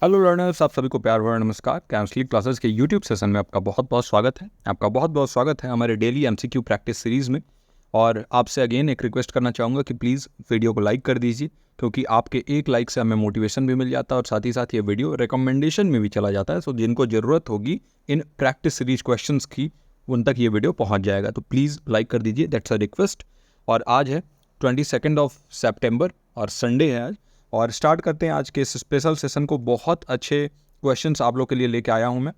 Hello learners, आप सभी को प्यार भरा नमस्कार। कैंसलिंग क्लासेस के यूट्यूब सेशन में आपका बहुत बहुत स्वागत है। हमारे डेली एमसीक्यू प्रैक्टिस सीरीज़ में। और आपसे अगेन एक रिक्वेस्ट करना चाहूँगा कि प्लीज़ वीडियो को लाइक कर दीजिए, क्योंकि आपके एक लाइक से हमें मोटिवेशन भी मिल जाता है और साथ ही साथ ये वीडियो रिकमेंडेशन में भी चला जाता है। सो जिनको ज़रूरत होगी इन प्रैक्टिस सीरीज क्वेश्चन की, उन तक ये वीडियो पहुँच जाएगा। तो प्लीज़ लाइक कर दीजिए, दैट्स अ रिक्वेस्ट। और आज है 22 सितंबर और संडे है आज। और स्टार्ट करते हैं आज के इस स्पेशल सेशन को। बहुत अच्छे क्वेश्चंस आप लोग के लिए लेके आया हूं मैं,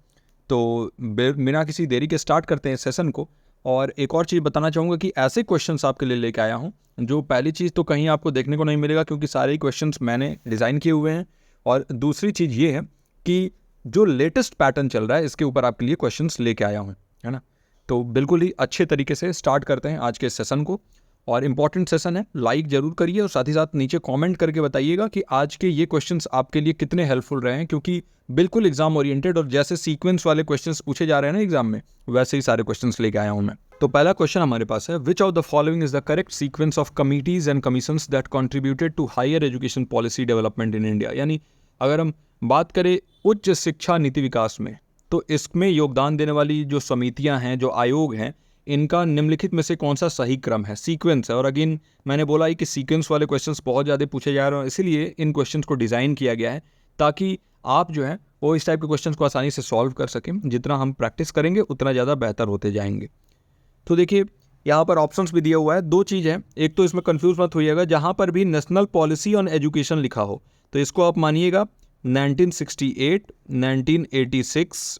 तो बिना किसी देरी के स्टार्ट करते हैं सेशन को। और एक और चीज़ बताना चाहूँगा कि ऐसे क्वेश्चंस आपके लिए लेके आया हूं जो पहली चीज़ तो कहीं आपको देखने को नहीं मिलेगा, क्योंकि सारे ही क्वेश्चंस मैंने डिज़ाइन किए हुए हैं। और दूसरी चीज़ ये है कि जो लेटेस्ट पैटर्न चल रहा है इसके ऊपर आपके लिए क्वेश्चंस लेके आया हूँ, है ना। तो बिल्कुल ही अच्छे तरीके से स्टार्ट करते हैं आज के सेशन को। और इम्पॉर्टेंट सेशन है, लाइक जरूर करिए और साथ ही साथ नीचे कमेंट करके बताइएगा कि आज के ये क्वेश्चंस आपके लिए कितने हेल्पफुल रहे हैं, क्योंकि बिल्कुल एग्जाम ओरिएंटेड और जैसे सीक्वेंस वाले क्वेश्चंस पूछे जा रहे हैं ना एग्जाम में, वैसे ही सारे क्वेश्चंस लेके आया हूं मैं। तो पहला क्वेश्चन हमारे पास है, which of the following is the correct sequence of committees and commissions that contributed to higher education policy development in India. यानी अगर हम बात करें उच्च शिक्षा नीति विकास में, तो इसमें योगदान देने वाली जो समितियां हैं, जो आयोग हैं, इनका निम्नलिखित में से कौन सा सही क्रम है, सीक्वेंस है। और अगेन मैंने बोला ही कि सीक्वेंस वाले क्वेश्चंस बहुत ज़्यादा पूछे जा रहे हैं, इसीलिए इन क्वेश्चंस को डिज़ाइन किया गया है ताकि आप जो है वो इस टाइप के क्वेश्चंस को आसानी से सॉल्व कर सकें। जितना हम प्रैक्टिस करेंगे उतना ज़्यादा बेहतर होते जाएंगे। तो देखिए यहाँ पर ऑप्शंस भी दिया हुआ है। दो चीज़ है, एक तो इसमें कंफ्यूज मत होइएगा, जहाँ पर भी नेशनल पॉलिसी ऑन एजुकेशन लिखा हो तो इसको आप मानिएगा 1968, 1986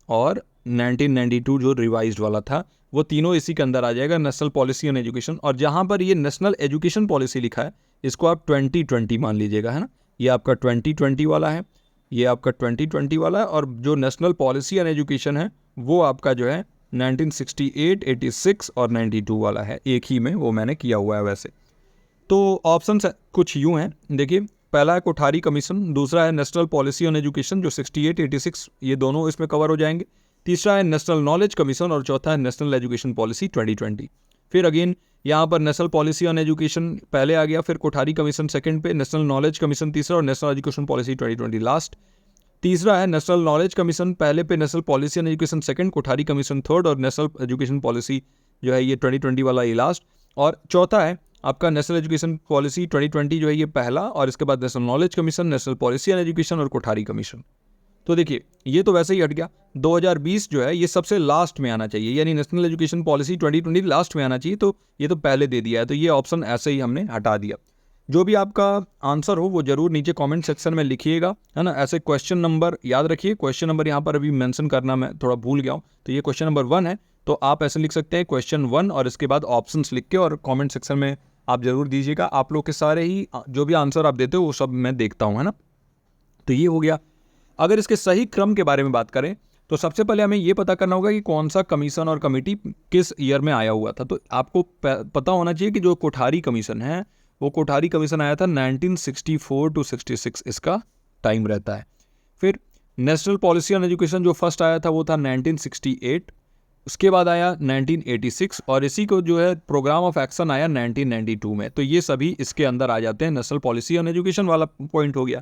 और 1992 जो रिवाइज्ड वाला था, वो तीनों इसी के अंदर आ जाएगा, नेशनल पॉलिसी ऑन एजुकेशन। और जहाँ पर ये नेशनल एजुकेशन पॉलिसी लिखा है इसको आप 2020 मान लीजिएगा, है ना। ये आपका 2020 वाला है, ये आपका 2020 वाला है। और जो नेशनल पॉलिसी ऑन एजुकेशन है वो आपका जो है 1968, 86 और 92 वाला है, एक ही में वो मैंने किया हुआ है वैसे। तो ऑप्शंस कुछ यूँ हैं, देखिए पहला है कोठारी कमीशन, दूसरा है नेशनल पॉलिसी ऑन एजुकेशन जो 68, 86 ये दोनों इसमें कवर हो जाएंगे, तीसरा है नेशनल नॉलेज कमीशन और चौथा है नेशनल एजुकेशन पॉलिसी 2020। फिर अगेन यहाँ पर नेशनल पॉलिसी ऑन एजुकेशन पहले आ गया, फिर कोठारी कमीशन सेकंड पे, नेशनल नॉलेज कमीशन तीसरा और नेशनल एजुकेशन पॉलिसी 2020 लास्ट। तीसरा है नेशनल नॉलेज कमीशन पहले पे, national policy on education second, Kothari commission third और नेशनल एजुकेशन पॉलिसी जो है ये 2020 वाला ये लास्ट। और चौथा है आपका नेशनल एजुकेशन पॉलिसी 2020 जो है ये पहला, और इसके बाद national knowledge commission, national policy on education और कोठारी कमीशन। तो देखिए ये तो वैसे ही हट गया। 2020 जो है ये सबसे लास्ट में आना चाहिए, यानी नेशनल एजुकेशन पॉलिसी 2020 लास्ट में आना चाहिए, तो ये तो पहले दे दिया है, तो ये ऑप्शन ऐसे ही हमने हटा दिया। जो भी आपका आंसर हो वो जरूर नीचे कमेंट सेक्शन में लिखिएगा, है ना। ऐसे क्वेश्चन नंबर याद रखिए, क्वेश्चन नंबर यहाँ पर अभी मेंशन करना मैं थोड़ा भूल गया हूँ, तो ये क्वेश्चन नंबर 1 है, तो आप ऐसे लिख सकते हैं क्वेश्चन 1 और इसके बाद ऑप्शंस लिख के और कमेंट सेक्शन में आप जरूर दीजिएगा। आप लोग के सारे ही जो भी आंसर आप देते हो वो सब मैं देखता हूँ, है ना। तो ये हो गया। अगर इसके सही क्रम के बारे में बात करें तो सबसे पहले हमें ये पता करना होगा कि कौन सा कमीशन और कमेटी किस ईयर में आया हुआ था। तो आपको पता होना चाहिए कि जो कोठारी कमीशन है वो कोठारी कमीशन आया था 1964 टू 66, इसका टाइम रहता है। फिर नेशनल पॉलिसी ऑन एजुकेशन जो फर्स्ट आया था वो था 1968, उसके बाद आया 1986 और इसी को जो है प्रोग्राम ऑफ एक्शन आया 1992 में। तो ये सभी इसके अंदर आ जाते हैं, नेशनल पॉलिसी ऑन एजुकेशन वाला पॉइंट हो गया।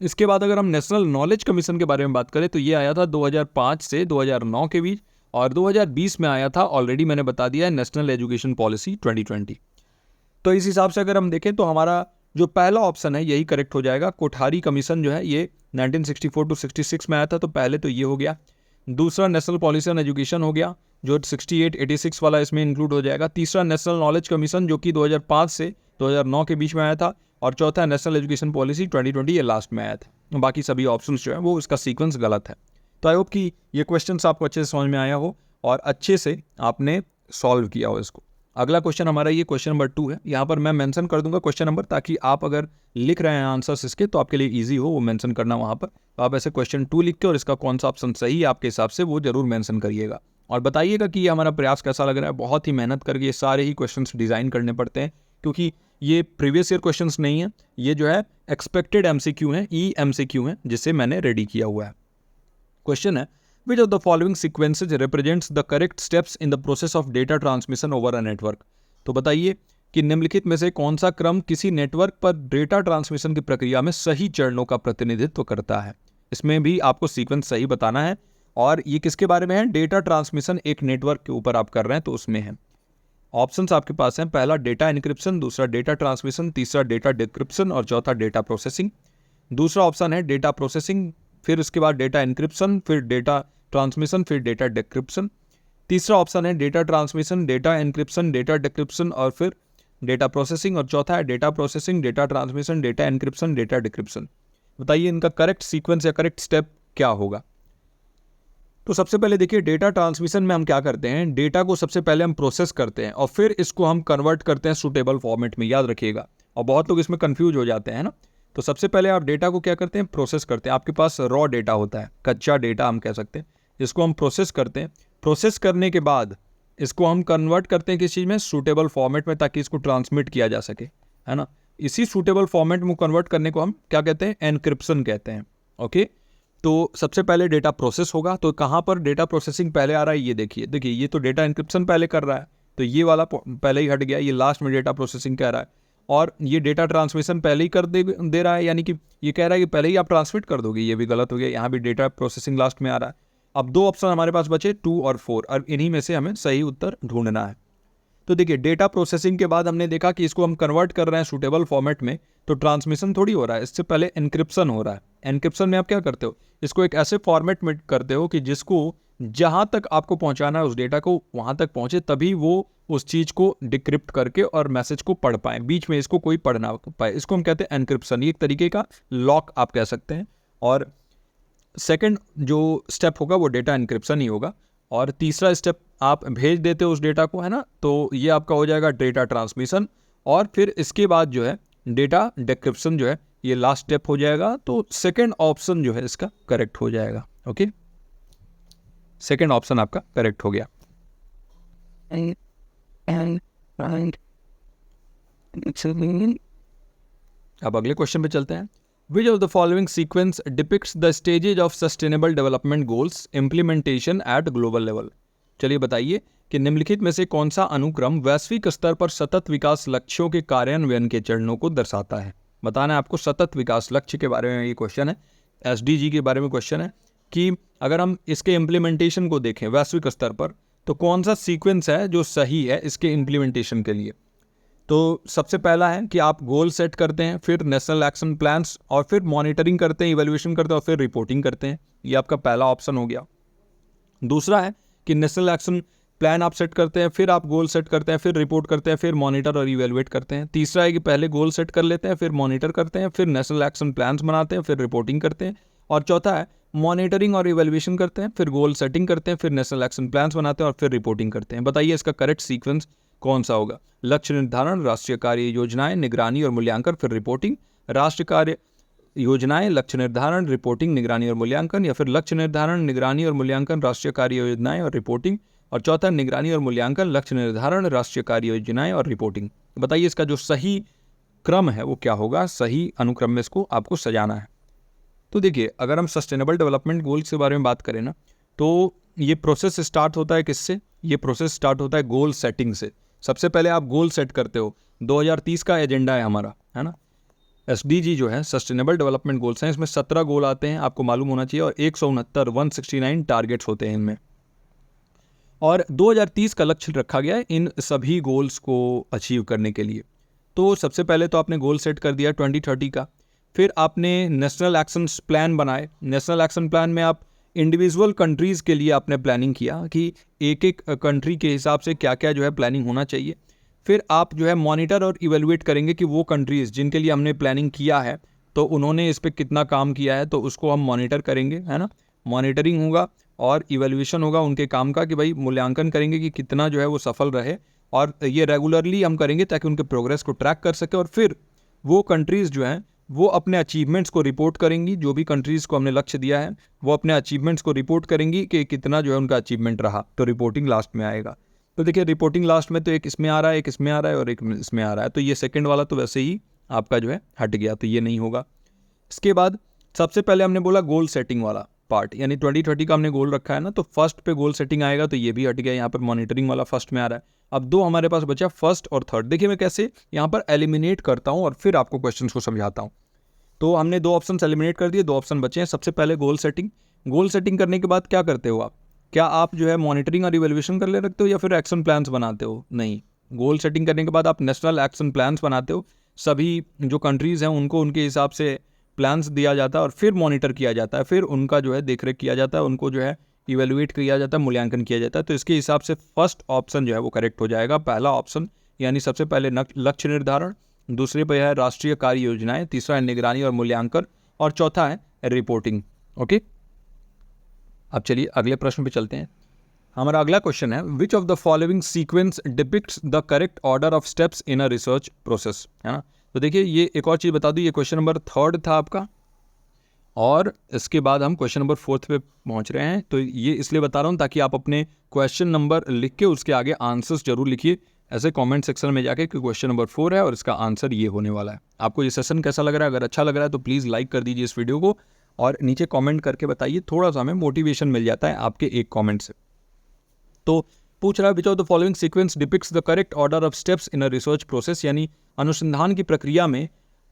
इसके बाद अगर हम नेशनल नॉलेज कमीशन के बारे में बात करें तो ये आया था 2005 से 2009 के बीच, और 2020 में आया था, ऑलरेडी मैंने बता दिया है, नेशनल एजुकेशन पॉलिसी 2020। तो इस हिसाब से अगर हम देखें तो हमारा जो पहला ऑप्शन है यही करेक्ट हो जाएगा। कोठारी कमीशन जो है ये 1964 टू 66 में आया था, तो पहले तो ये हो गया। दूसरा नेशनल पॉलिसी ऑन एजुकेशन हो गया जो 68, 86 वाला इसमें इंक्लूड हो जाएगा। तीसरा नेशनल नॉलेज कमीशन जो कि 2005 से 2009 के बीच में आया था, और चौथा नेशनल एजुकेशन पॉलिसी 2020 ये लास्ट में आया था। बाकी सभी ऑप्शंस जो है वो इसका सीक्वेंस गलत है। तो आई होप कि ये क्वेश्चंस आपको अच्छे से समझ में आया हो और अच्छे से आपने सॉल्व किया हो इसको। अगला क्वेश्चन हमारा ये क्वेश्चन नंबर 2 है। यहाँ पर मैं मेंशन कर दूंगा क्वेश्चन नंबर, ताकि आप अगर लिख रहे हैं आंसर्स इसके तो आपके लिए ईजी हो वो मेंशन करना वहाँ पर। तो आप ऐसे क्वेश्चन 2 लिख के और इसका कौन सा ऑप्शन सही है आपके हिसाब से वो जरूर मेंशन करिएगा, और बताइएगा कि ये हमारा प्रयास कैसा लग रहा है। बहुत ही मेहनत करके ये सारे ही क्वेश्चन डिज़ाइन करने पड़ते हैं, क्योंकि ये प्रीवियस ईयर क्वेश्चंस नहीं है, ये जो है एक्सपेक्टेड एमसीक्यू हैं, एमसीक्यू हैं, जिसे मैंने रेडी किया हुआ है। क्वेश्चन है, which of the following sequences represents the correct steps in the process of data transmission over a network. तो बताइए कि निम्नलिखित में से कौन सा क्रम किसी नेटवर्क पर डेटा ट्रांसमिशन की प्रक्रिया में सही चरणों का प्रतिनिधित्व करता है। इसमें भी आपको सीक्वेंस सही बताना है। और ये किसके बारे में है? डेटा ट्रांसमिशन एक नेटवर्क के ऊपर आप कर रहे हैं तो उसमें है। ऑप्शंस आपके पास हैं, पहला डेटा एनक्रिप्शन, दूसरा डेटा ट्रांसमिशन, तीसरा डेटा डिक्रिप्शन और चौथा डेटा प्रोसेसिंग। दूसरा ऑप्शन है डेटा प्रोसेसिंग, फिर उसके बाद डेटा एनक्रिप्शन, फिर डेटा ट्रांसमिशन, फिर डेटा डिक्रिप्शन। तीसरा ऑप्शन है data transmission, data encryption, data decryption और फिर डेटा प्रोसेसिंग। और चौथा है data processing, data transmission, data encryption, data decryption. बताइए इनका करेक्ट सीक्वेंस या करेक्ट स्टेप क्या होगा? तो सबसे पहले देखिए, डेटा ट्रांसमिशन में हम क्या करते हैं, डेटा को सबसे पहले हम प्रोसेस करते हैं और फिर इसको हम कन्वर्ट करते हैं सूटेबल फॉर्मेट में, याद रखिएगा। और बहुत लोग इसमें कंफ्यूज हो जाते हैं ना। तो सबसे पहले आप डेटा को क्या करते हैं, प्रोसेस करते हैं। आपके पास रॉ डेटा होता है, कच्चा डेटा हम कह सकते हैं, इसको हम प्रोसेस करते हैं। प्रोसेस करने के बाद इसको हम कन्वर्ट करते हैं किस चीज़ में, सूटेबल फॉर्मेट में, ताकि इसको ट्रांसमिट किया जा सके, है ना। इसी सूटेबल फॉर्मेट में कन्वर्ट करने को हम क्या कहते हैं, एनक्रिप्शन कहते हैं। ओके, तो सबसे पहले डेटा प्रोसेस होगा। तो कहाँ पर डेटा प्रोसेसिंग पहले आ रहा है, ये देखिए, ये तो डेटा एनक्रिप्शन पहले कर रहा है, तो ये वाला पहले ही हट गया, ये लास्ट में डेटा प्रोसेसिंग कह रहा है। और ये डेटा ट्रांसमिशन पहले ही कर दे रहा है, यानी कि ये कह रहा है कि पहले ही आप ट्रांसमिट कर दोगे, ये भी गलत हो गया, यहाँ भी डेटा प्रोसेसिंग लास्ट में आ रहा है। अब दो ऑप्शन हमारे पास बचे, 2 और 4, और इन्हीं में से हमें सही उत्तर ढूंढना है। तो देखिए, डेटा प्रोसेसिंग के बाद हमने देखा कि इसको हम कन्वर्ट कर रहे हैं सूटेबल फॉर्मेट में, तो ट्रांसमिशन थोड़ी हो रहा है, इससे पहले एनक्रिप्शन हो रहा है। एनक्रिप्शन में आप क्या करते हो, इसको एक ऐसे फॉर्मेट में करते हो कि जिसको जहां तक आपको पहुंचाना है उस डेटा को वहां तक पहुंचे, तभी वो उस चीज को डिक्रिप्ट करके और मैसेज को पढ़ पाए, बीच में इसको कोई पढ़ ना पाए। इसको हम कहते हैं एनक्रिप्शन, ये एक तरीके का लॉक आप कह सकते हैं। और सेकंड जो स्टेप होगा वो डेटा एनक्रिप्शन ही होगा। और तीसरा स्टेप आप भेज देते हो उस डेटा को, है ना, तो ये आपका हो जाएगा डेटा ट्रांसमिशन। और फिर इसके बाद जो है डेटा डिक्रिप्शन जो है, ये लास्ट स्टेप हो जाएगा। तो सेकंड ऑप्शन जो है इसका करेक्ट हो जाएगा। ओके, सेकंड ऑप्शन आपका करेक्ट हो गया। अब अगले क्वेश्चन पे चलते हैं। Which of the following sequence depicts the stages of sustainable development goals implementation at global level? चलिए बताइए कि निम्नलिखित में से कौन सा अनुक्रम वैश्विक स्तर पर सतत विकास लक्ष्यों के कार्यान्वयन के चरणों को दर्शाता है। बताना है आपको, सतत विकास लक्ष्य के बारे में ये क्वेश्चन है, SDG के बारे में क्वेश्चन है कि अगर हम इसके इम्प्लीमेंटेशन को देखें वैश्विक स्तर पर, तो कौन सा सीक्वेंस है जो सही है इसके इम्प्लीमेंटेशन के लिए। तो सबसे पहला है कि आप गोल सेट करते हैं, फिर नेशनल एक्शन प्लान्स, और फिर मॉनिटरिंग करते हैं, इवैल्यूएशन करते हैं, और फिर रिपोर्टिंग करते हैं। ये आपका पहला ऑप्शन हो गया। दूसरा है कि नेशनल एक्शन प्लान आप सेट करते हैं, फिर आप गोल सेट करते हैं, फिर रिपोर्ट करते हैं, फिर मॉनिटर और इवैल्यूएट करते हैं। तीसरा है कि पहले गोल सेट कर लेते हैं, फिर मॉनिटर करते हैं, फिर नेशनल एक्शन प्लान्स बनाते हैं, फिर रिपोर्टिंग करते हैं। और चौथा है मॉनिटरिंग और इवैल्यूएशन करते हैं, फिर गोल सेटिंग करते हैं, फिर नेशनल एक्शन प्लान्स बनाते हैं और फिर रिपोर्टिंग करते हैं। बताइए इसका करेक्ट सीक्वेंस कौन सा होगा। लक्ष्य निर्धारण, राष्ट्रीय कार्य योजनाएं, निगरानी और मूल्यांकन, फिर रिपोर्टिंग। राष्ट्रीय कार्य योजनाएं, लक्ष्य निर्धारण, रिपोर्टिंग, निगरानी और मूल्यांकन, या फिर लक्ष्य निर्धारण, निगरानी और मूल्यांकन, राष्ट्रीय कार्य योजनाएं और रिपोर्टिंग। और चौथा निगरानी और मूल्यांकन, लक्ष्य निर्धारण, राष्ट्रीय कार्य योजनाएं और रिपोर्टिंग। बताइए इसका जो सही क्रम है वो क्या होगा, सही अनुक्रम में इसको आपको सजाना है। तो देखिए, अगर हम सस्टेनेबल डेवलपमेंट गोल्स के बारे में बात करें ना, तो ये प्रोसेस स्टार्ट होता है किससे, ये प्रोसेस स्टार्ट होता है गोल सेटिंग से। सबसे पहले आप गोल सेट करते हो, 2030 का एजेंडा है हमारा, है ना। SDG जो है सस्टेनेबल डेवलपमेंट गोल्स हैं, इसमें 17 गोल आते हैं, आपको मालूम होना चाहिए, और 169 टारगेट्स होते हैं इनमें। और 2030 का लक्ष्य रखा गया है इन सभी गोल्स को अचीव करने के लिए। तो सबसे पहले तो आपने गोल सेट कर दिया 2030 का, फिर आपने नेशनल एक्शन प्लान बनाए। नेशनल एक्शन प्लान में आप इंडिविजुअल कंट्रीज़ के लिए आपने प्लानिंग किया कि एक एक कंट्री के हिसाब से क्या क्या जो है प्लानिंग होना चाहिए। फिर आप जो है मॉनिटर और इवेलुएट करेंगे कि वो कंट्रीज़ जिनके लिए हमने प्लानिंग किया है तो उन्होंने इस पर कितना काम किया है, तो उसको हम मॉनिटर करेंगे, है ना। मॉनिटरिंग होगा और इवेल्यूएशन होगा उनके काम का, कि भाई मूल्यांकन करेंगे कि कितना जो है वो सफल रहे, और ये रेगुलरली हम करेंगे ताकि उनके प्रोग्रेस को ट्रैक कर सके। और फिर वो कंट्रीज़ जो हैं वो अपने अचीवमेंट्स को रिपोर्ट करेंगी, जो भी कंट्रीज़ को हमने लक्ष्य दिया है वो अपने अचीवमेंट्स को रिपोर्ट करेंगी कि कितना जो है उनका अचीवमेंट रहा, तो रिपोर्टिंग लास्ट में आएगा। तो देखिए रिपोर्टिंग लास्ट में तो एक इसमें आ रहा है, एक इसमें आ रहा है और एक इसमें आ रहा है, तो ये सेकंड वाला तो वैसे ही आपका जो है हट गया, तो ये नहीं होगा। इसके बाद सबसे पहले हमने बोला गोल सेटिंग वाला पार्ट, यानी 2030 का हमने गोल रखा है ना, तो फर्स्ट पे गोल सेटिंग आएगा, तो ये भी हट गया, यहाँ पर मॉनिटरिंग वाला फर्स्ट में आ रहा है। अब दो हमारे पास बचा फर्स्ट और थर्ड। देखिए मैं कैसे यहाँ पर एलिमिनेट करता हूँ और फिर आपको क्वेश्चन को समझाता हूँ। तो हमने 2 ऑप्शन एलिमिनेट कर दिए, 2 ऑप्शन बचे हैं। सबसे पहले गोल सेटिंग। गोल सेटिंग करने के बाद क्या करते हो आप? क्या आप जो है मॉनिटरिंग और इवैल्यूएशन कर ले रखते हो या फिर एक्शन प्लान्स बनाते हो? नहीं, गोल सेटिंग करने के बाद आप नेशनल एक्शन प्लान्स बनाते हो। सभी जो कंट्रीज़ हैं उनको उनके हिसाब से प्लान्स दिया जाता है और फिर मॉनिटर किया जाता है, फिर उनका जो है देखरेख किया जाता है, उनको जो है इवैल्यूएट किया जाता है, मूल्यांकन किया जाता है। तो इसके हिसाब से फर्स्ट ऑप्शन जो है वो करेक्ट हो जाएगा, पहला ऑप्शन। यानी सबसे पहले लक्ष्य निर्धारण, दूसरे पे है राष्ट्रीय कार्य योजनाएं, तीसरा है निगरानी और मूल्यांकन, और चौथा है रिपोर्टिंग। ओके, अब चलिए अगले प्रश्न पे चलते हैं। हमारा अगला क्वेश्चन है, which of the following sequence depicts the correct order of steps in a research process, है ना। तो देखिए ये एक और चीज़ बता दूँ, ये क्वेश्चन नंबर 3 था आपका, और इसके बाद हम क्वेश्चन नंबर 4 पे पहुंच रहे हैं। तो ये इसलिए बता रहा हूँ ताकि आप अपने क्वेश्चन नंबर लिख के उसके आगे आंसर्स जरूर लिखिए ऐसे कमेंट सेक्शन में जाके कि क्वेश्चन नंबर 4 है और इसका आंसर ये होने वाला है। आपको ये सेशन कैसा लग रहा है? अगर अच्छा लग रहा है तो प्लीज़ लाइक कर दीजिए इस वीडियो को और नीचे कमेंट करके बताइए, थोड़ा सा हमें मोटिवेशन मिल जाता है आपके एक कमेंट से। तो पूछ रहा है, which of the following sequence depicts the correct order of steps in a research process, यानी अनुसंधान की प्रक्रिया में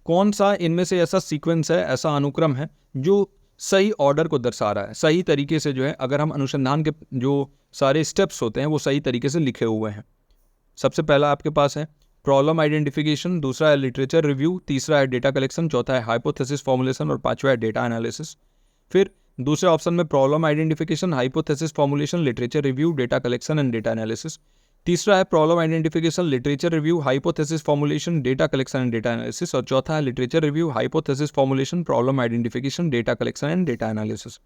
कौन सा इनमें से ऐसा सीक्वेंस है, ऐसा अनुक्रम है जो सही ऑर्डर को दर्शा रहा है, सही तरीके से जो है, अगर हम अनुसंधान के जो सारे स्टेप्स होते हैं वो सही तरीके से लिखे हुए हैं। सबसे पहला आपके पास है प्रॉब्लम आइडेंटिफिकेशन, दूसरा है लिटरेचर रिव्यू, तीसरा है डेटा कलेक्शन, चौथा है हाइपोथेसिस फॉर्मुलेशन और पांचवा है डेटा एनालिसिस। फिर दूसरे ऑप्शन में problem identification, hypothesis formulation, literature review, data collection and data analysis. तीसरा है problem identification, literature review, hypothesis formulation, data collection and data analysis, और चौथा है literature review, hypothesis formulation, problem identification, data collection and data analysis.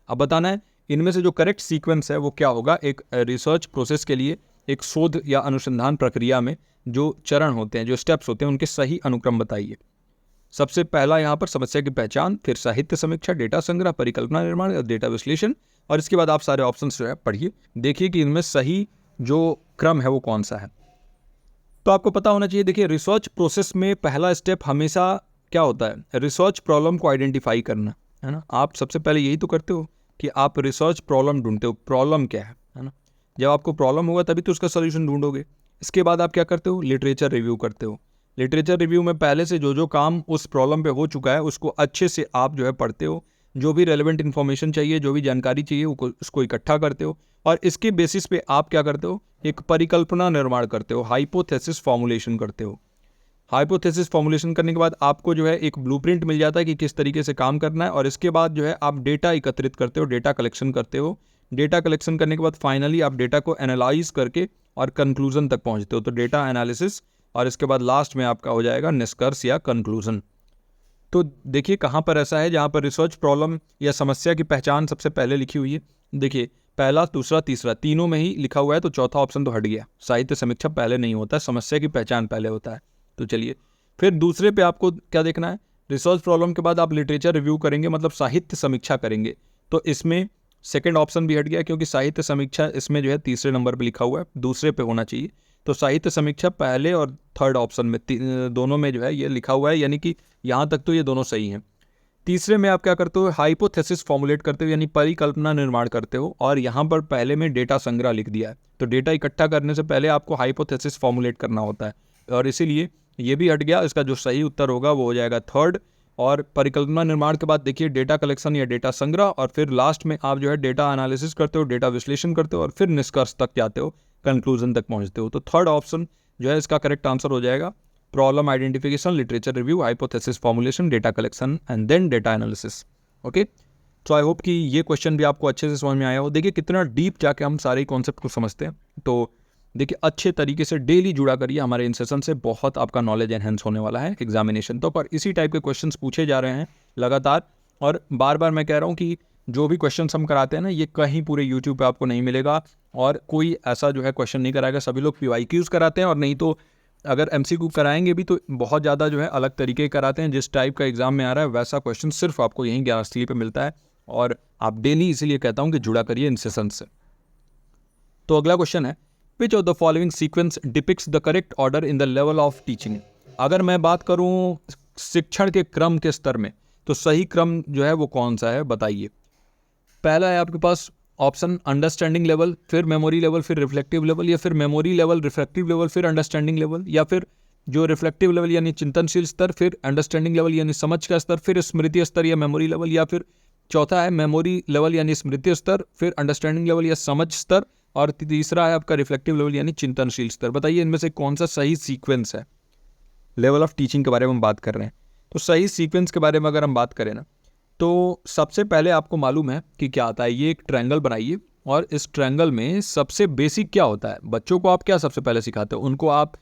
अब बताना है इनमें से जो करेक्ट सीक्वेंस है वो क्या होगा एक रिसर्च प्रोसेस के लिए, एक शोध या अनुसंधान प्रक्रिया में जो चरण होते हैं, जो स्टेप्स होते हैं, उनके सही अनुक्रम बताइए। सबसे पहला यहाँ पर समस्या की पहचान, फिर साहित्य समीक्षा, डेटा संग्रह, परिकल्पना निर्माण और डेटा विश्लेषण, और इसके बाद आप सारे ऑप्शंस जो है पढ़िए, देखिए कि इनमें सही जो क्रम है वो कौन सा है। तो आपको पता होना चाहिए, देखिए रिसर्च प्रोसेस में पहला स्टेप हमेशा क्या होता है, रिसर्च प्रॉब्लम को आइडेंटिफाई करना, है ना। आप सबसे पहले यही तो करते हो कि आप रिसर्च प्रॉब्लम ढूंढते हो, प्रॉब्लम क्या है ना। जब आपको प्रॉब्लम होगा तभी तो उसका सोल्यूशन ढूंढोगे। इसके बाद आप क्या करते हो, लिटरेचर रिव्यू करते हो। लिटरेचर रिव्यू में पहले से जो काम उस प्रॉब्लम पे हो चुका है उसको अच्छे से आप जो है पढ़ते हो, जो भी रेलेवेंट इन्फॉर्मेशन चाहिए, जो भी जानकारी चाहिए उसको इकट्ठा करते हो, और इसके बेसिस पे आप क्या करते हो, एक परिकल्पना निर्माण करते हो, हाइपोथेसिस फॉर्मुलेशन करते हो। हाइपोथेसिस फॉर्मुलेशन करने के बाद आपको जो है एक ब्लूप्रिंट मिल जाता है कि किस तरीके से काम करना है, और इसके बाद जो है आप डेटा एकत्रित करते हो, डेटा कलेक्शन करते हो। डेटा कलेक्शन करने के बाद फाइनली आप डेटा को एनालाइज करके और कंक्लूजन तक पहुंचते हो, तो डेटा एनालिसिस, और इसके बाद लास्ट में आपका हो जाएगा निष्कर्ष या कंक्लूजन। तो देखिए कहाँ पर ऐसा है जहाँ पर रिसर्च प्रॉब्लम या समस्या की पहचान सबसे पहले लिखी हुई है। देखिए पहला, दूसरा, तीसरा तीनों में ही लिखा हुआ है, तो चौथा ऑप्शन तो हट गया। साहित्य समीक्षा पहले नहीं होता है, समस्या की पहचान पहले होता है। तो चलिए फिर दूसरे पे आपको क्या देखना है, रिसर्च प्रॉब्लम के बाद आप लिटरेचर रिव्यू करेंगे, मतलब साहित्य समीक्षा करेंगे। तो इसमें सेकेंड ऑप्शन भी हट गया क्योंकि साहित्य समीक्षा इसमें जो है तीसरे नंबर पर लिखा हुआ है, दूसरे पे होना चाहिए। तो साहित्य समीक्षा पहले और थर्ड ऑप्शन में दोनों में जो है ये लिखा हुआ है, यानी कि यहाँ तक तो ये दोनों सही हैं। तीसरे में आप क्या करते हो, हाइपोथेसिस फॉर्मुलेट करते हो, यानी परिकल्पना निर्माण करते हो, और यहाँ पर पहले में डेटा संग्रह लिख दिया है। तो डेटा इकट्ठा करने से पहले आपको हाइपोथेसिस फॉर्मुलेट करना होता है, और इसीलिए ये भी हट गया। इसका जो सही उत्तर होगा वो हो जाएगा थर्ड। और परिकल्पना निर्माण के बाद देखिए डेटा कलेक्शन या डेटा संग्रह, और फिर लास्ट में आप जो है डेटा एनालिसिस करते हो, डेटा विश्लेषण करते हो, और फिर निष्कर्ष तक जाते हो, कंक्लूजन तक पहुंचते हो। तो थर्ड ऑप्शन जो है इसका करेक्ट आंसर हो जाएगा problem identification, literature review, hypothesis formulation, data collection and then data analysis. Okay, तो आई होप कि ये क्वेश्चन भी आपको अच्छे से समझ में आया हो। देखिए कितना डीप जाके हम सारे कॉन्सेप्ट को समझते हैं। तो देखिए अच्छे तरीके से डेली जुड़ा करिए हमारे इन सेशन से, बहुत आपका नॉलेज एनहेंस होने वाला है एग्जामिनेशन तो। पर इसी टाइप के क्वेश्चंस पूछे जा रहे हैं लगातार, और बार बार मैं कह रहा हूँ कि जो भी क्वेश्चन हम कराते हैं ना, ये कहीं पूरे यूट्यूब पे आपको नहीं मिलेगा, और कोई ऐसा जो है क्वेश्चन नहीं कराएगा। सभी लोग PYQs कराते हैं, और नहीं तो अगर MCQ कराएंगे भी तो बहुत ज़्यादा जो है अलग तरीके कराते हैं। जिस टाइप का एग्जाम में आ रहा है वैसा क्वेश्चन सिर्फ आपको यहीं ज्ञानस्थली पे मिलता है, और आप डेली इसीलिए कहता हूँ कि जुड़ा करिए इन सेशन से। तो अगला क्वेश्चन है, which of the following sequence depicts the correct order in the level of teaching. अगर मैं बात करूँ शिक्षण के क्रम के स्तर में, तो सही क्रम जो है वो कौन सा है बताइए। पहला है आपके पास ऑप्शन अंडरस्टैंडिंग लेवल, फिर मेमोरी लेवल, फिर रिफ्लेक्टिव लेवल, या फिर मेमोरी लेवल, रिफ्लेक्टिव लेवल, फिर अंडरस्टैंडिंग लेवल, या फिर जो रिफ्लेक्टिव लेवल यानी चिंतनशील स्तर, फिर अंडरस्टैंडिंग लेवल यानी समझ का स्तर, फिर स्मृति स्तर या मेमोरी लेवल, या फिर चौथा है मेमोरी लेवल यानी स्मृति स्तर, फिर अंडरस्टैंडिंग लेवल या समझ स्तर, और तीसरा है आपका रिफ्लेक्टिव लेवल यानी चिंतनशील स्तर। बताइए इनमें से कौन सा सही सीक्वेंस है। लेवल ऑफ टीचिंग के बारे में हम बात कर रहे हैं, तो सही सीक्वेंस के बारे में अगर हम बात करें ना, तो सबसे पहले आपको मालूम है कि क्या आता है। ये एक ट्रायंगल बनाइए, और इस ट्रायंगल में सबसे बेसिक क्या होता है, बच्चों को आप क्या सबसे पहले सिखाते हो, उनको आप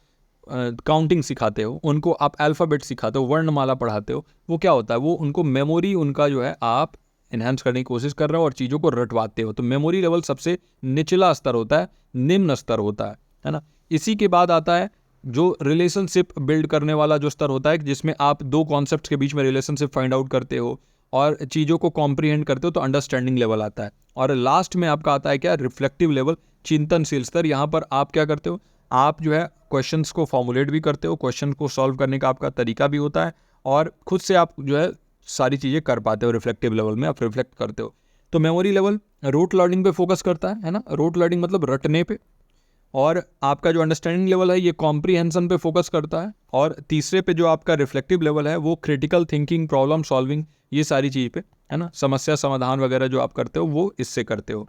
काउंटिंग सिखाते हो, उनको आप अल्फ़ाबेट सिखाते हो, वर्णमाला पढ़ाते हो। वो क्या होता है, वो उनको मेमोरी उनका जो है आप इन्हांस करने की कोशिश कर रहे हो और चीज़ों को रटवाते हो। तो मेमोरी लेवल सबसे निचला स्तर होता है, निम्न स्तर होता है ना। इसी के बाद आता है जो रिलेशनशिप बिल्ड करने वाला जो स्तर होता है, जिसमें आप दो कॉन्सेप्ट्स के बीच में रिलेशनशिप फाइंड आउट करते हो और चीज़ों को कॉम्प्रीहेंड करते हो, तो अंडरस्टैंडिंग लेवल आता है। और लास्ट में आपका आता है क्या, रिफ्लेक्टिव लेवल, चिंतनशील स्तर। यहाँ पर आप क्या करते हो, आप जो है क्वेश्चंस को फॉर्मुलेट भी करते हो, क्वेश्चन को सॉल्व करने का आपका तरीका भी होता है, और खुद से आप जो है सारी चीज़ें कर पाते हो। रिफ्लेक्टिव लेवल में आप रिफ्लेक्ट करते हो। तो मेमोरी लेवल रूट लर्निंग पे फोकस करता है ना, रूट लर्निंग मतलब रटने पे। और आपका जो अंडरस्टैंडिंग लेवल है ये कॉम्प्रीहेंशन पे फोकस करता है। और तीसरे पे जो आपका रिफ्लेक्टिव लेवल है वो क्रिटिकल थिंकिंग, प्रॉब्लम सॉल्विंग, ये सारी चीज़ पे है ना, समस्या समाधान वगैरह जो आप करते हो वो इससे करते हो।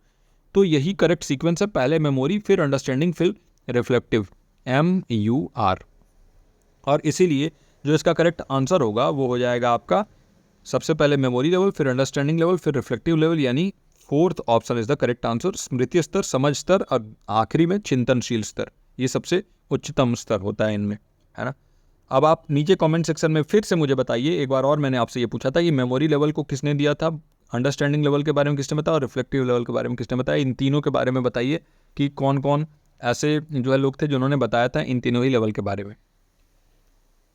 तो यही करेक्ट सीक्वेंस है, पहले मेमोरी, फिर अंडरस्टैंडिंग, फिर रिफ्लेक्टिव, MUR। और इसीलिए जो इसका करेक्ट आंसर होगा वो हो जाएगा आपका सबसे पहले मेमोरी लेवल, फिर अंडरस्टैंडिंग लेवल, फिर रिफ्लेक्टिव लेवल, यानी fourth option is the correct answer. स्मृति स्तर, समझ स्तर और आखिरी में चिंतनशील स्तर, ये सबसे उच्चतम स्तर होता है इनमें, है ना। अब आप नीचे कमेंट सेक्शन में फिर से मुझे बताइए एक बार और, मैंने आपसे ये पूछा था कि मेमोरी लेवल को किसने दिया था, अंडरस्टैंडिंग लेवल के बारे में किसने बताया और रिफ्लेक्टिव लेवल के बारे में किसने बताया। इन तीनों के बारे में बताइए कि कौन कौन ऐसे जो है लोग थे जिन्होंने बताया था इन तीनों ही लेवल के बारे में।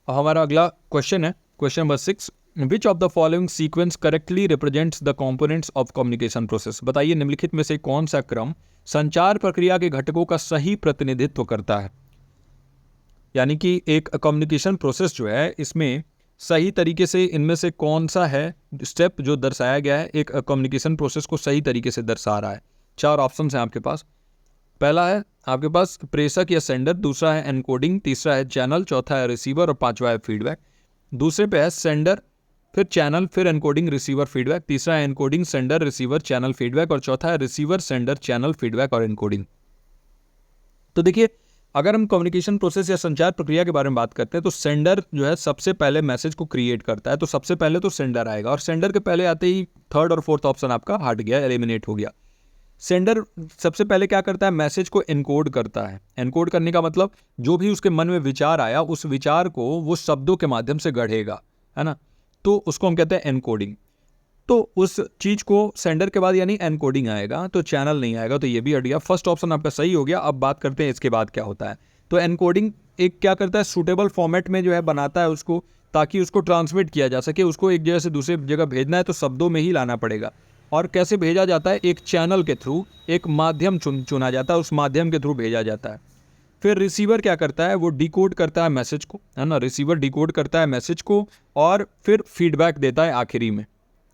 हमारा अगला क्वेश्चन है question number 6, which of the following sequence correctly represents the components of communication process. बताइए निम्नलिखित में से कौन सा क्रम संचार प्रक्रिया के घटकों का सही प्रतिनिधित्व करता है। यानी कि एक कम्युनिकेशन प्रोसेस जो है इसमें सही तरीके से इनमें से कौन सा है स्टेप जो दर्शाया गया है एक कम्युनिकेशन प्रोसेस को सही तरीके से दर्शा रहा है। 4 ऑप्शन हैं आपके पास। पहला है आपके पास प्रेषक या सेंडर, दूसरा है एनकोडिंग, तीसरा है चैनल, चौथा है रिसीवर और पांचवा है फीडबैक। दूसरे पे है सेंडर, फिर चैनल, फिर एनकोडिंग, रिसीवर, फीडबैक। तीसरा है encoding, sender, receiver, channel, feedback, और चौथा है रिसीवर, सेंडर, चैनल, फीडबैक और एनकोडिंग। तो देखिए अगर हम कम्युनिकेशन प्रोसेस या संचार प्रक्रिया के बारे में बात करते हैं तो सेंडर जो है सबसे पहले मैसेज को क्रिएट करता है, तो सबसे पहले तो सेंडर आएगा, और सेंडर के पहले आते ही थर्ड और फोर्थ ऑप्शन आपका हट गया, एलिमिनेट हो गया। सेंडर सबसे पहले क्या करता है, मैसेज को एनकोड करता है। एनकोड करने का मतलब जो भी उसके मन में विचार आया उस विचार को वो शब्दों के माध्यम से गढ़ेगा, है ना, तो उसको हम कहते हैं एनकोडिंग। तो उस चीज को सेंडर के बाद यानी एनकोडिंग आएगा, तो चैनल नहीं आएगा, तो ये भी हट गया। फर्स्ट ऑप्शन आपका सही हो गया। अब बात करते हैं इसके बाद क्या होता है। तो एनकोडिंग एक क्या करता है, सूटेबल फॉर्मेट में जो है बनाता है उसको, ताकि उसको ट्रांसमिट किया जा सके। उसको एक जगह से दूसरी जगह भेजना है तो शब्दों में ही लाना पड़ेगा। और कैसे भेजा जाता है, एक चैनल के थ्रू, एक माध्यम चुना जाता है, उस माध्यम के थ्रू भेजा जाता है। फिर रिसीवर क्या करता है, वो डिकोड करता है मैसेज को, है ना, रिसीवर डिकोड करता है मैसेज को और फिर फीडबैक देता है आखिरी में,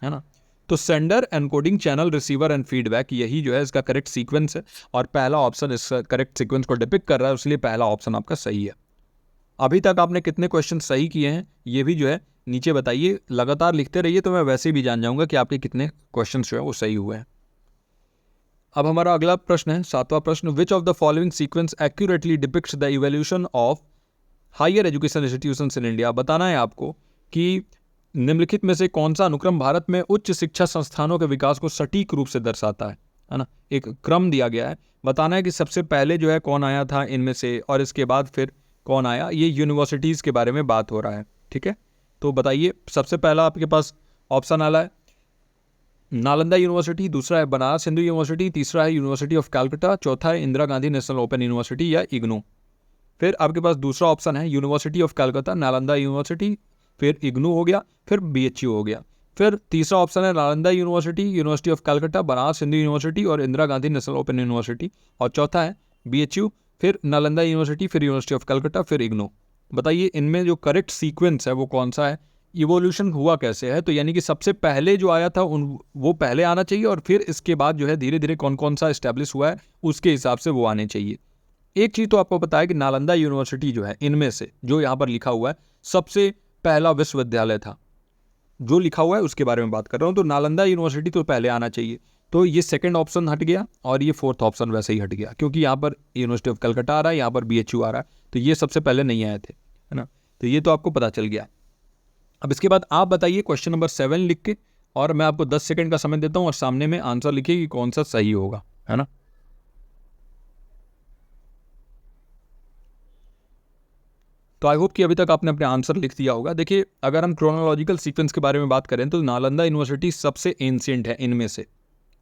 है ना। तो sender, encoding, channel, receiver and feedback, यही जो है इसका करेक्ट सीक्वेंस है, और पहला ऑप्शन इस करेक्ट सीक्वेंस को डिपिक्ट कर रहा है, इसलिए पहला ऑप्शन आपका सही है। अभी तक आपने कितने क्वेश्चन सही किए हैं ये भी जो है नीचे बताइए, लगातार लिखते रहिए तो मैं वैसे भी जान जाऊंगा कि आपके कितने क्वेश्चन जो है वो सही हुए हैं। अब हमारा अगला प्रश्न है 7वां प्रश्न, which of the following sequence accurately depicts the evolution of higher education institutions in India. बताना है आपको कि निम्नलिखित में से कौन सा अनुक्रम भारत में उच्च शिक्षा संस्थानों के विकास को सटीक रूप से दर्शाता है ना। एक क्रम दिया गया है, बताना है कि सबसे पहले जो है कौन आया था इनमें से, और इसके बाद फिर कौन आया। ये यूनिवर्सिटीज़ के बारे में बात हो रहा है, ठीक है। तो बताइए सबसे पहला आपके पास ऑप्शन आला है नालंदा यूनिवर्सिटी, दूसरा है बनारस हिंदू यूनिवर्सिटी, तीसरा है यूनिवर्सिटी ऑफ कलकत्ता, चौथा है Indira Gandhi National Open university या इग्नू। फिर आपके पास दूसरा ऑप्शन है university of Calcutta, Nalanda University, फिर इग्नू हो गया, फिर BHU हो गया। फिर तीसरा ऑप्शन है Nalanda University, University of Calcutta, Banaras Hindu University और Indira Gandhi National Open University, और चौथा है BHU, फिर नालंदा यूनिवर्सिटी, फिर यूनिवर्सिटी ऑफ कलकत्ता, फिर इग्नू। बताइए इनमें जो करेक्ट सीक्वेंस है वो कौन सा है, इवोल्यूशन हुआ कैसे है। तो यानी कि सबसे पहले जो आया था वो पहले आना चाहिए, और फिर इसके बाद जो है धीरे धीरे कौन कौन सा इस्टेब्लिश हुआ है उसके हिसाब से वो आने चाहिए। एक चीज़ तो आपको पता है कि नालंदा यूनिवर्सिटी जो है, इनमें से जो यहाँ पर लिखा हुआ है सबसे पहला विश्वविद्यालय था, जो लिखा हुआ है उसके बारे में बात कर रहा हूँ। तो नालंदा यूनिवर्सिटी तो पहले आना चाहिए, तो ये सेकंड ऑप्शन हट गया और ये फोर्थ ऑप्शन वैसे ही हट गया, क्योंकि यहाँ पर यूनिवर्सिटी ऑफ कलकत्ता आ रहा है, यहाँ पर BHU आ रहा है, तो ये सबसे पहले नहीं आए थे, है ना। तो ये तो आपको पता चल गया। अब इसके बाद आप बताइए क्वेश्चन नंबर 7 लिख के, और मैं आपको 10 सेकंड का समय देता हूँ और सामने में आंसर लिखिए कि कौन सा सही होगा, है ना। तो आई होप कि अभी तक आपने अपने आंसर लिख दिया होगा। देखिए, अगर हम क्रोनोलॉजिकल सीक्वेंस के बारे में बात करें तो नालंदा यूनिवर्सिटी सबसे एंशिएंट है इनमें से,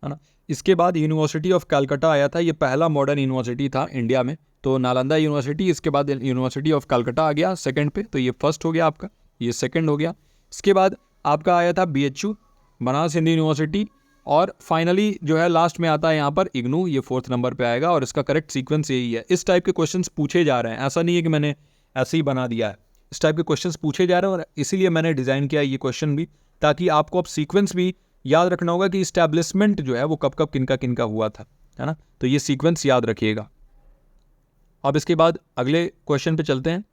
है ना। इसके बाद यूनिवर्सिटी ऑफ कलकत्ता आया था, ये पहला मॉडर्न यूनिवर्सिटी था इंडिया में। तो नालंदा यूनिवर्सिटी, इसके बाद यूनिवर्सिटी ऑफ कलकत्ता आ गया सेकंड पे, तो ये फर्स्ट हो गया आपका, ये सेकंड हो गया। इसके बाद आपका आया था BHU, बनारस हिंदू यूनिवर्सिटी, और फाइनली जो है लास्ट में आता है यहाँ पर इग्नू, ये फोर्थ नंबर पे आएगा, और इसका करेक्ट सीक्वेंस यही है। इस टाइप के क्वेश्चंस पूछे जा रहे हैं, ऐसा नहीं है कि मैंने ऐसे ही बना दिया है, इस टाइप के क्वेश्चंस पूछे जा रहे हैं, और इसीलिए मैंने डिज़ाइन किया ये क्वेश्चन भी, ताकि आपको अब सीक्वेंस भी याद रखना होगा कि इस्टेब्लिशमेंट जो है वो कब कब किनका किनका हुआ था, है ना। तो ये सीक्वेंस याद रखिएगा। अब इसके बाद अगले क्वेश्चन पे चलते हैं।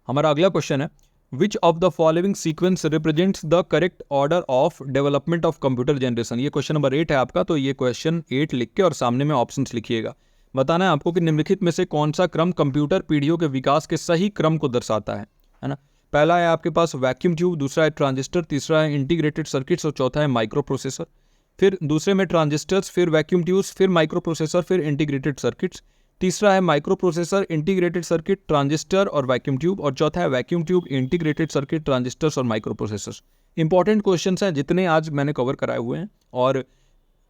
हमारा अगला क्वेश्चन है, which of the following sequence represents the correct order of development of computer generation. ये क्वेश्चन नंबर 8 है आपका, तो ये क्वेश्चन 8 लिख के और सामने में ऑप्शंस लिखिएगा। बताना है आपको कि निम्नलिखित में से कौन सा क्रम कंप्यूटर पीढ़ियों के विकास के सही क्रम को दर्शाता है ना। पहला है आपके पास वैक्यूम ट्यूब, दूसरा है ट्रांजिस्टर, तीसरा है इंटीग्रेटेड सर्किट्स और चौथा है माइक्रो प्रोसेसर। फिर दूसरे में ट्रांजिस्टर्स, फिर वैक्यूम ट्यूब्स, फिर माइक्रो प्रोसेसर, फिर इंटीग्रेटेड सर्किट्स। तीसरा है micro processor, integrated circuit, transistor और वैक्यूम ट्यूब, और चौथा है vacuum tube, integrated circuit, transistors और माइक्रो प्रोसेसर्स। इंपॉर्टेंट क्वेश्चंस हैं जितने आज मैंने कवर कराए हुए हैं, और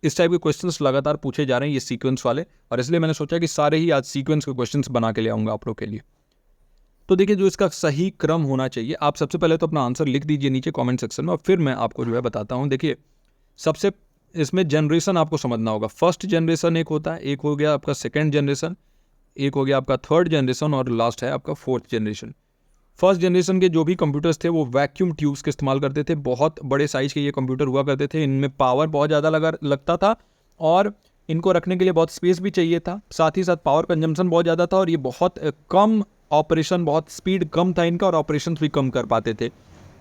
इस टाइप के क्वेश्चंस लगातार पूछे जा रहे हैं ये सीक्वेंस वाले, और इसलिए मैंने सोचा कि सारे ही आज सीक्वेंस के क्वेश्चंस बना के ले आऊँगा आप लोग के लिए। तो देखिए, जो इसका सही क्रम होना चाहिए, आप सबसे पहले तो अपना आंसर लिख दीजिए नीचे कमेंट सेक्शन में, और फिर मैं आपको जो है बताता हूँ। देखिए, सबसे इसमें जनरेशन आपको समझना होगा। फर्स्ट जनरेशन एक होता है, एक हो गया आपका सेकेंड जनरेशन, एक हो गया आपका थर्ड जनरेशन, और लास्ट है आपका फोर्थ जनरेशन। फर्स्ट जनरेशन के जो भी कंप्यूटर्स थे वो वैक्यूम ट्यूब्स के इस्तेमाल करते थे। बहुत बड़े साइज़ के ये कंप्यूटर हुआ करते थे, इनमें पावर बहुत ज़्यादा लगता था, और इनको रखने के लिए बहुत स्पेस भी चाहिए था, साथ ही साथ पावर कंजम्पशन बहुत ज़्यादा था, और ये बहुत कम ऑपरेशन, बहुत स्पीड कम था इनका, और ऑपरेशन भी कम कर पाते थे।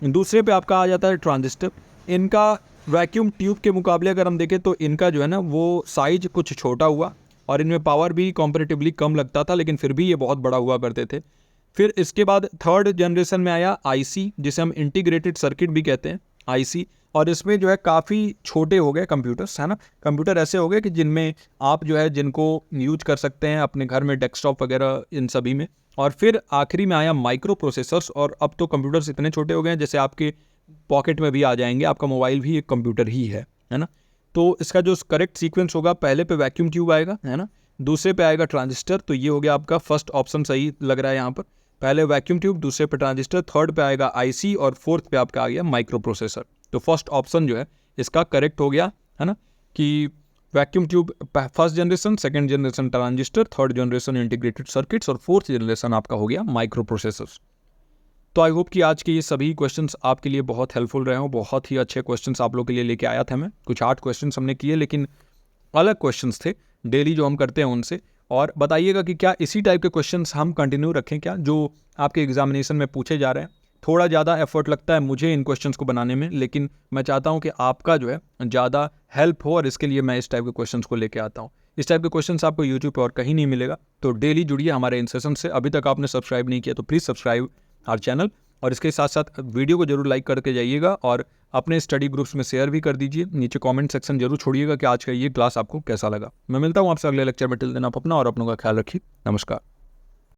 दूसरे पे आपका आ जाता है ट्रांजिस्टर। इनका वैक्यूम ट्यूब के मुकाबले अगर हम देखें तो इनका जो है ना वो साइज कुछ छोटा हुआ, और इनमें पावर भी कॉम्पैरेटिवली कम लगता था, लेकिन फिर भी ये बहुत बड़ा हुआ करते थे। फिर इसके बाद थर्ड जनरेशन में आया IC, जिसे हम इंटीग्रेटेड सर्किट भी कहते हैं, IC, और इसमें जो है काफ़ी छोटे हो गए कंप्यूटर्स, है ना। कंप्यूटर ऐसे हो गए कि जिनमें आप जो है जिनको यूज कर सकते हैं अपने घर में, डेस्कटॉप वगैरह इन सभी में। और फिर आखिरी में आया माइक्रो प्रोसेसर्स, और अब तो कंप्यूटर्स इतने छोटे हो गए हैं जैसे आपके पॉकेट में भी आ जाएंगे, आपका मोबाइल भी एक कंप्यूटर ही है ना। तो इसका जो करेक्ट सीक्वेंस होगा, पहले पे वैक्यूम ट्यूब आएगा, है ना, दूसरे पे आएगा ट्रांजिस्टर, तो ये हो गया आपका फर्स्ट ऑप्शन सही लग रहा है यहाँ पर। पहले वैक्यूम ट्यूब, दूसरे पे ट्रांजिस्टर, थर्ड पे आएगा IC, और फोर्थ पे आपका आ गया माइक्रो प्रोसेसर। तो फर्स्ट ऑप्शन जो है इसका करेक्ट हो गया, है ना, कि vacuum tube first generation, second generation transistor, third generation integrated circuits, और फोर्थ जनरेशन आपका हो गया माइक्रो प्रोसेसर्स। तो आई होप कि आज के ये सभी क्वेश्चंस आपके लिए बहुत हेल्पफुल रहे हों। बहुत ही अच्छे क्वेश्चंस आप लोग के लिए लेके आया था मैं। कुछ 8 क्वेश्चंस हमने किए, लेकिन अलग क्वेश्चंस थे डेली जो हम करते हैं उनसे। और बताइएगा कि क्या इसी टाइप के क्वेश्चंस हम कंटिन्यू रखें क्या, जो आपके एग्जामिनेशन में पूछे जा रहे हैं। थोड़ा ज़्यादा एफर्ट लगता है मुझे इन क्वेश्चंस को बनाने में, लेकिन मैं चाहता हूं कि आपका जो है ज़्यादा हेल्प हो, और इसके लिए मैं इस टाइप के क्वेश्चंस को लेके आता हूं। इस टाइप के क्वेश्चंस आपको यूट्यूब पर और कहीं नहीं मिलेगा, तो डेली जुड़िए हमारे इन सेशन से। अभी तक आपने सब्सक्राइब नहीं किया तो प्लीज़ सब्सक्राइब आवर चैनल, और इसके साथ साथ वीडियो को जरूर लाइक करके जाइएगा, और अपने स्टडी ग्रुप्स में शेयर भी कर दीजिए। नीचे कमेंट सेक्शन जरूर छोड़िएगा कि आज का ये क्लास आपको कैसा लगा। मैं मिलता हूँ आपसे अगले लेक्चर में। टिल देन आप अपना और अपनों का ख्याल रखिए। नमस्कार।